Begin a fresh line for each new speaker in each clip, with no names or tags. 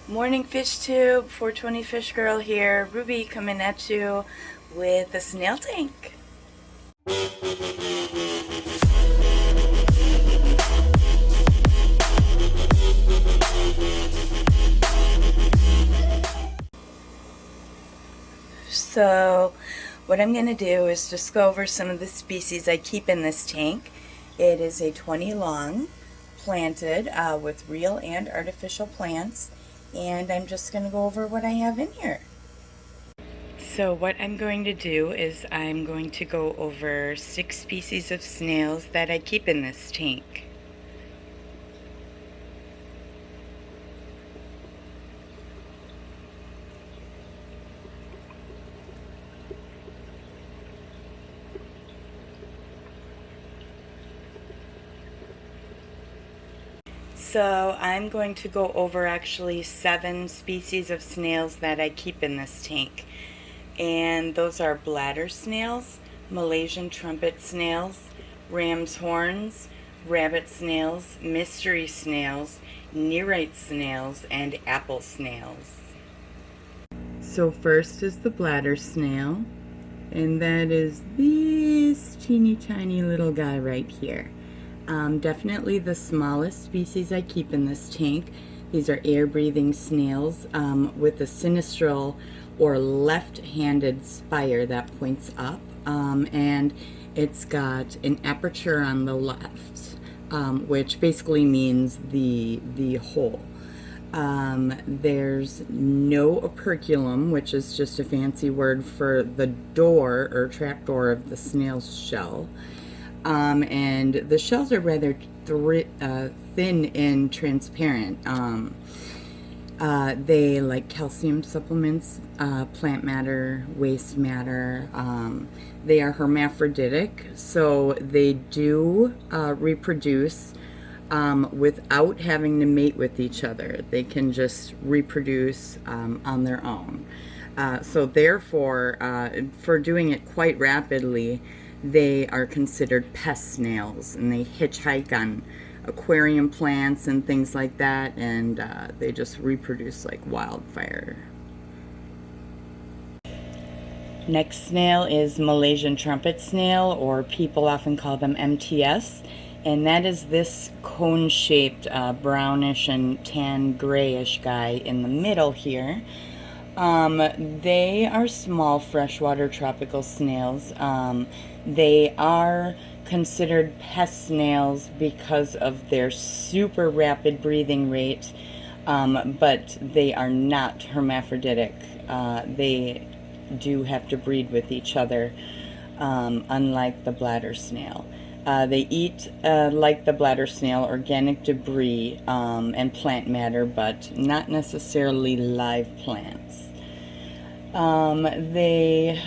Morning Fish Tube, 420 Fish Girl here. Ruby coming at you with a snail tank. So what I'm going to do is just go over some of the species I keep in this tank. It is a 20 long, planted with real and artificial plants, and I'm just going to go over what I have in here. So what I'm going to do is I'm going to go over 6 species of snails that I keep in this tank. So I'm going to go over actually 7 species of snails that I keep in this tank. And those are bladder snails, Malaysian trumpet snails, ram's horns, rabbit snails, mystery snails, Neorite snails, and apple snails. So first is the bladder snail, and that is this teeny tiny little guy right here. Definitely the smallest species I keep in this tank. These are air-breathing snails with a sinistral or left-handed spire that points up, and it's got an aperture on the left, which basically means the hole. There's no operculum, which is just a fancy word for the door or trapdoor of the snail's shell. And the shells are rather thin and transparent. They like calcium supplements, plant matter, waste matter. They are hermaphroditic, so they do reproduce without having to mate with each other. They can just reproduce on their own. So therefore, for doing it quite rapidly, they are considered pest snails, and they hitchhike on aquarium plants and things like that, and they just reproduce like wildfire. Next snail is Malaysian trumpet snail, or people often call them MTS, and that is this cone-shaped brownish and tan grayish guy in the middle here. They are small freshwater tropical snails. They are considered pest snails because of their super rapid breathing rate, but they are not hermaphroditic. They do have to breed with each other, unlike the bladder snail. They eat, like the bladder snail, organic debris and plant matter, but not necessarily live plants. They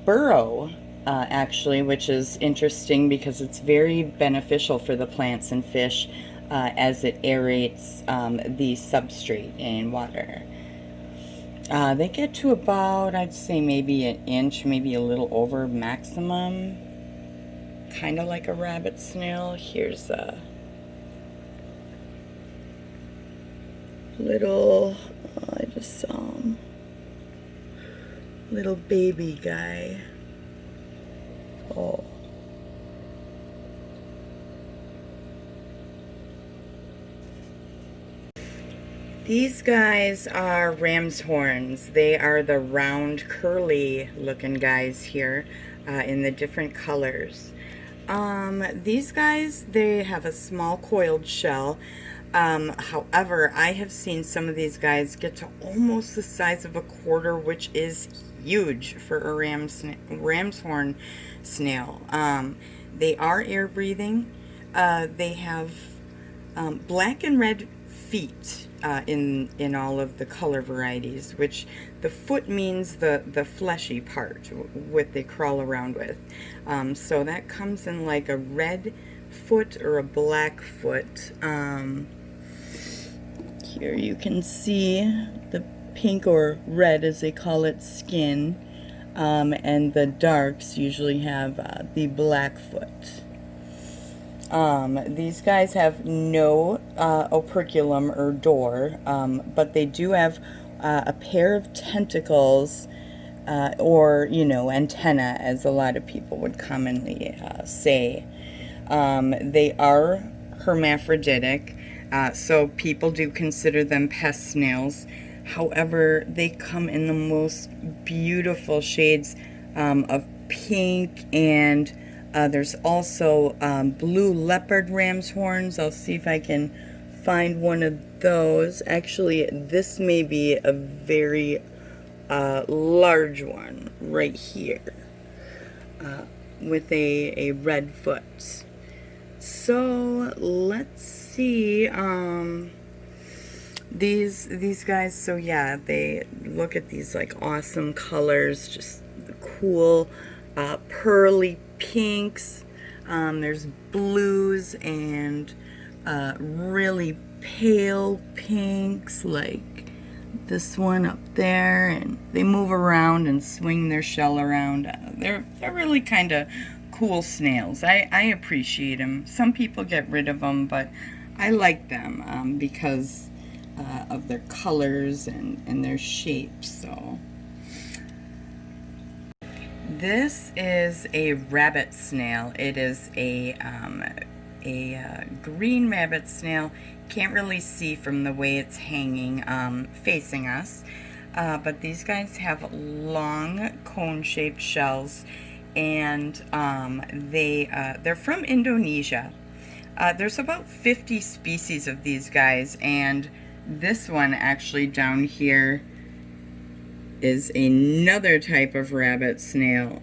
burrow, actually, which is interesting because it's very beneficial for the plants and fish as it aerates the substrate in water. They get to about, I'd say, maybe an inch, maybe a little over maximum. Kind of like a rabbit snail. Here's a little, I just saw him, little baby guy. Oh. These guys are ram's horns. They are the round, curly looking guys here in the different colors. These guys, they have a small coiled shell. However, I have seen some of these guys get to almost the size of a quarter, which is huge for a ram's horn snail. They are air breathing. They have black and red feet in all of the color varieties, which the foot means the fleshy part, what they crawl around with. So that comes in like a red foot or a black foot. Here you can see the pink or red, as they call it, skin, and the darks usually have the black foot. These guys have no operculum or door, but they do have a pair of tentacles, or, you know, antenna, as a lot of people would commonly say. They are hermaphroditic, so people do consider them pest snails. However, they come in the most beautiful shades of pink, and there's also blue leopard ram's horns. I'll see if I can find one of those. Actually, this may be a very large one right here, with a red foot. So let's see. These guys, so yeah, they look at these like awesome colors, just the cool pearly pinks. There's blues and really pale pinks, like this one up there, and they move around and swing their shell around. They're really kind of cool snails. I appreciate them. Some people get rid of them, but I like them because of their colors and their shapes. So this is a rabbit snail. It is a green rabbit snail. Can't really see from the way it's hanging facing us, but these guys have long cone-shaped shells, and they're from Indonesia. There's about 50 species of these guys, and this one actually down here is another type of rabbit snail,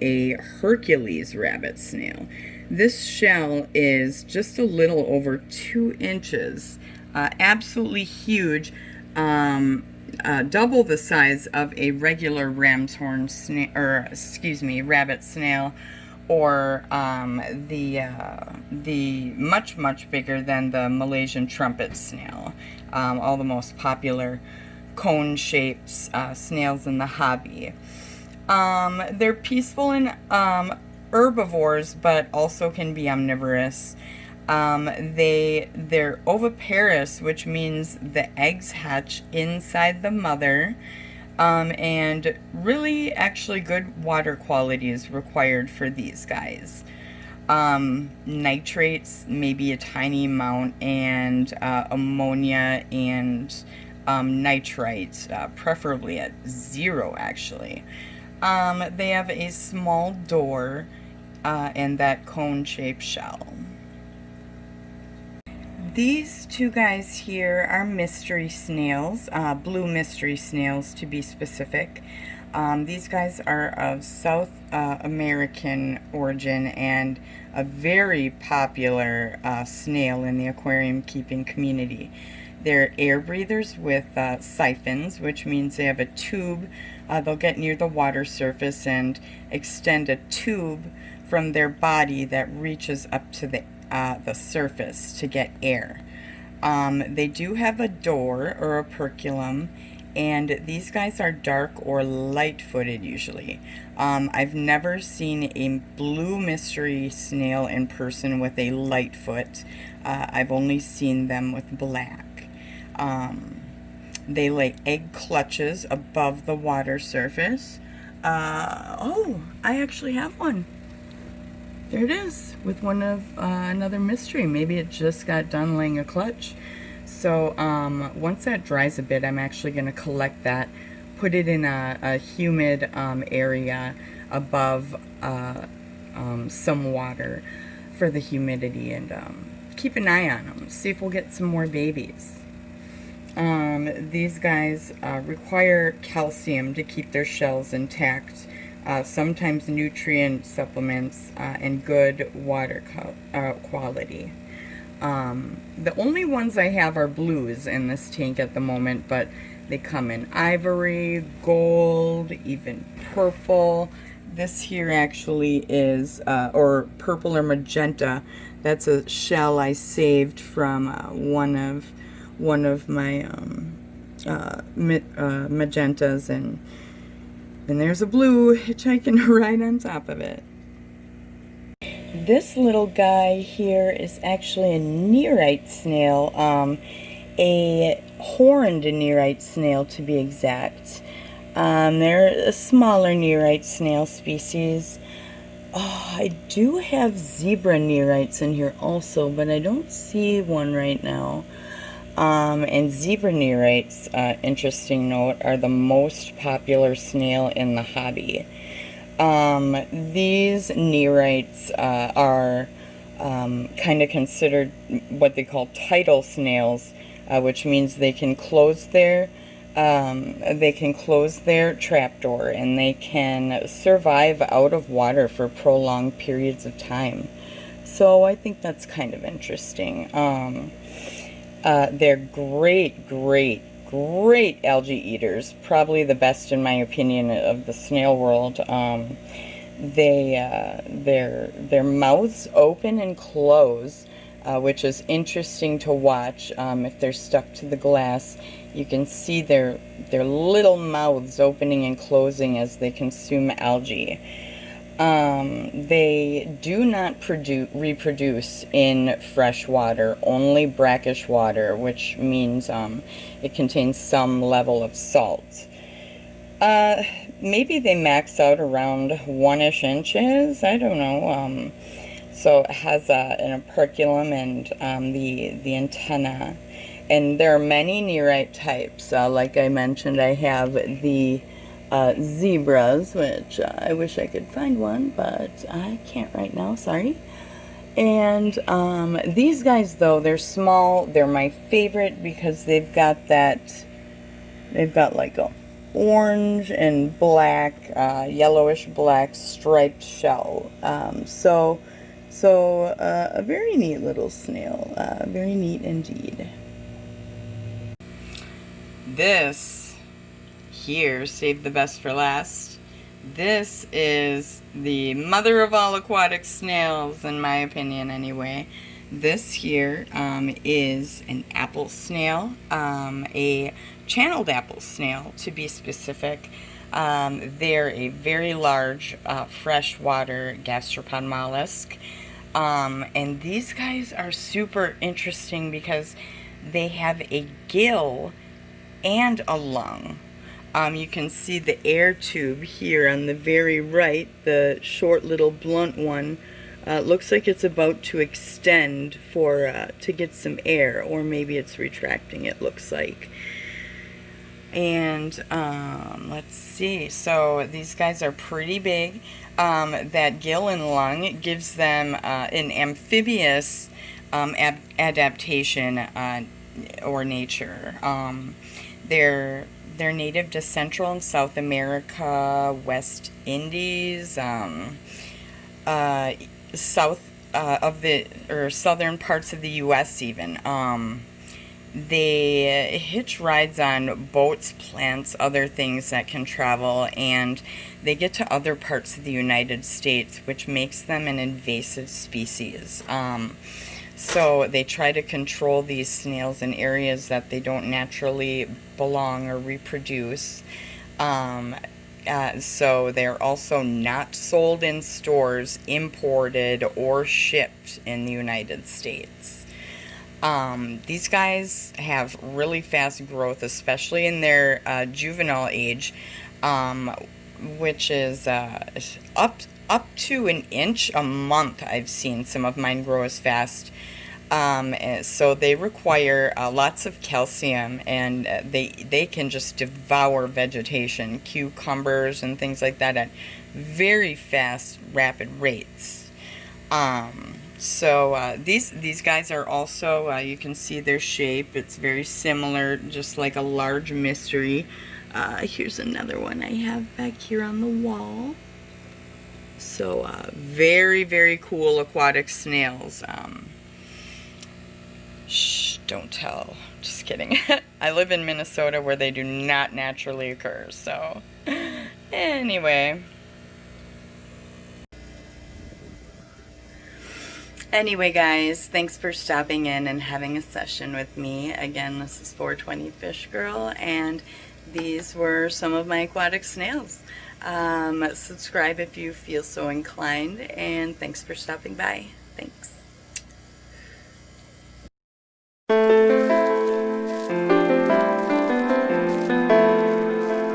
a Hercules rabbit snail. This shell is just a little over 2 inches, absolutely huge, double the size of a regular ram's horn snail, or excuse me, rabbit snail, or the much bigger than the Malaysian trumpet snail, all the most popular cone-shaped snails in the hobby. They're peaceful and herbivores, but also can be omnivorous. They're oviparous, which means the eggs hatch inside the mother, and really actually good water quality is required for these guys. Nitrates, maybe a tiny amount, and ammonia and nitrites, preferably at 0 actually. They have a small door and that cone-shaped shell. These two guys here are mystery snails, blue mystery snails to be specific. These guys are of South American origin and a very popular snail in the aquarium keeping community. They're air breathers with siphons, which means they have a tube. They'll get near the water surface and extend a tube from their body that reaches up to the surface to get air. They do have a door or operculum, and these guys are dark or light-footed usually. I've never seen a blue mystery snail in person with a light foot. I've only seen them with black. They lay egg clutches above the water surface. Oh, I actually have one. There it is, with one of another mystery. Maybe it just got done laying a clutch. So once that dries a bit, I'm actually going to collect that, put it in a humid area above some water for the humidity, and keep an eye on them, see if we'll get some more babies. These guys require calcium to keep their shells intact, sometimes nutrient supplements, and good water quality. The only ones I have are blues in this tank at the moment, but they come in ivory, gold, even purple. This here actually is, or purple or magenta. That's a shell I saved from one of my magentas, and there's a blue hitchhiking right on top of it. This little guy here is actually a Neorite snail, a horned Neorite snail to be exact. They're a smaller Neorite snail species. Oh, I do have zebra Neorites in here also, but I don't see one right now. And zebra Neorites, interesting note, are the most popular snail in the hobby. These Neorites are kind of considered what they call tidal snails, which means they can close their trapdoor, and they can survive out of water for prolonged periods of time. So I think that's kind of interesting. They're great algae eaters, probably the best in my opinion of the snail world. Their mouths open and close, which is interesting to watch. If they're stuck to the glass, you can see their little mouths opening and closing as they consume algae. They do not reproduce in fresh water, only brackish water, which means it contains some level of salt. Maybe they max out around 1-ish inches, I don't know. So it has an operculum and the antenna. And there are many Neorite types. Like I mentioned, I have the zebras, which I wish I could find one, but I can't right now, sorry. And these guys, though, they're small. They're my favorite because they've got like a orange and black, yellowish black striped shell. So a very neat little snail, very neat indeed. This here, save the best for last. This is the mother of all aquatic snails, in my opinion anyway. This here is an apple snail, a channeled apple snail to be specific. They're a very large freshwater gastropod mollusk. And these guys are super interesting because they have a gill and a lung. You can see the air tube here on the very right, the short little blunt one. Looks like it's about to extend to get some air, or maybe it's retracting, it looks like. And let's see, so these guys are pretty big. That gill and lung gives them an amphibious adaptation or nature. They're native to Central and South America, West Indies, southern parts of the U.S. even. They hitch rides on boats, plants, other things that can travel, and they get to other parts of the United States, which makes them an invasive species. So they try to control these snails in areas that they don't naturally belong or reproduce. So they're also not sold in stores, imported, or shipped in the United States. These guys have really fast growth, especially in their juvenile age, which is up to an inch a month. I've seen some of mine grow as fast. So they require lots of calcium, and they can just devour vegetation, cucumbers and things like that at very fast, rapid rates. So these guys are also, you can see their shape. It's very similar, just like a large mystery. Here's another one I have back here on the wall. So very, very cool aquatic snails. Shh, don't tell. Just kidding. I live in Minnesota where they do not naturally occur, so anyway. Anyway, guys, thanks for stopping in and having a session with me. Again, this is 420 Fish Girl, and these were some of my aquatic snails. Subscribe if you feel so inclined, and thanks for stopping by. Thanks.